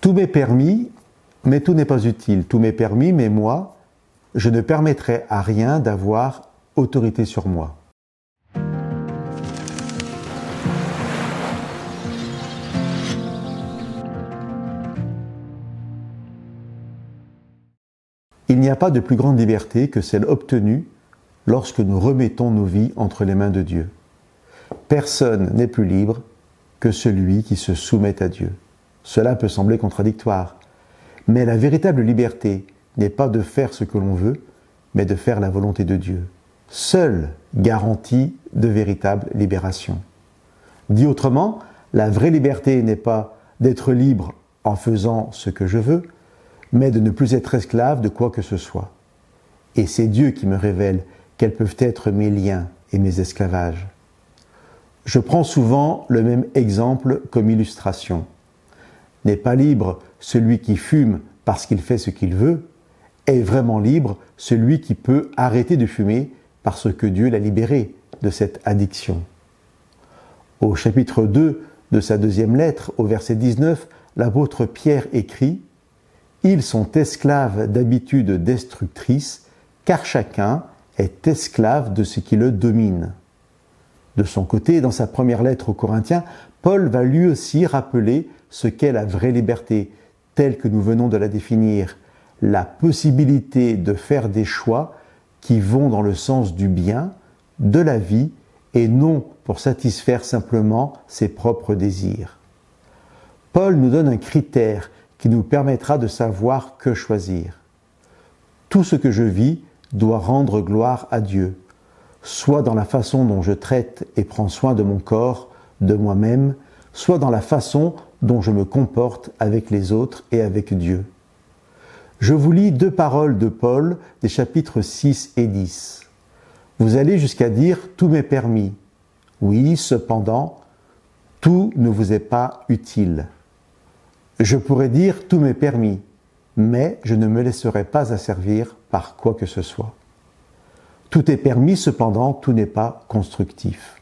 Tout m'est permis, mais tout n'est pas utile. Tout m'est permis, mais moi, je ne permettrai à rien d'avoir autorité sur moi. Il n'y a pas de plus grande liberté que celle obtenue lorsque nous remettons nos vies entre les mains de Dieu. Personne n'est plus libre que celui qui se soumet à Dieu. Cela peut sembler contradictoire, mais la véritable liberté n'est pas de faire ce que l'on veut, mais de faire la volonté de Dieu. Seule garantie de véritable libération. Dit autrement, la vraie liberté n'est pas d'être libre en faisant ce que je veux, mais de ne plus être esclave de quoi que ce soit. Et c'est Dieu qui me révèle quels peuvent être mes liens et mes esclavages. Je prends souvent le même exemple comme illustration. N'est pas libre celui qui fume parce qu'il fait ce qu'il veut, est vraiment libre celui qui peut arrêter de fumer parce que Dieu l'a libéré de cette addiction. Au chapitre 2 de sa deuxième lettre, au verset 19, l'apôtre Pierre écrit « Ils sont esclaves d'habitudes destructrices, car chacun est esclave de ce qui le domine. » De son côté, dans sa première lettre aux Corinthiens, Paul va lui aussi rappeler ce qu'est la vraie liberté, telle que nous venons de la définir, la possibilité de faire des choix qui vont dans le sens du bien, de la vie, et non pour satisfaire simplement ses propres désirs. Paul nous donne un critère qui nous permettra de savoir que choisir. Tout ce que je vis doit rendre gloire à Dieu, soit dans la façon dont je traite et prends soin de mon corps, de moi-même, soit dans la façon dont je me comporte avec les autres et avec Dieu. Je vous lis 2 paroles de Paul des chapitres 6 et 10. Vous allez jusqu'à dire « tout m'est permis ». Oui, cependant, tout ne vous est pas utile. Je pourrais dire « tout m'est permis », mais je ne me laisserai pas asservir par quoi que ce soit. Tout est permis, cependant, tout n'est pas constructif.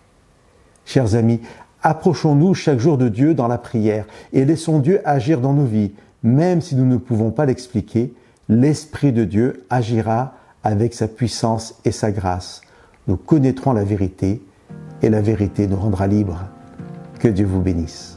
Chers amis, approchons-nous chaque jour de Dieu dans la prière et laissons Dieu agir dans nos vies. Même si nous ne pouvons pas l'expliquer, l'Esprit de Dieu agira avec sa puissance et sa grâce. Nous connaîtrons la vérité et la vérité nous rendra libres. Que Dieu vous bénisse.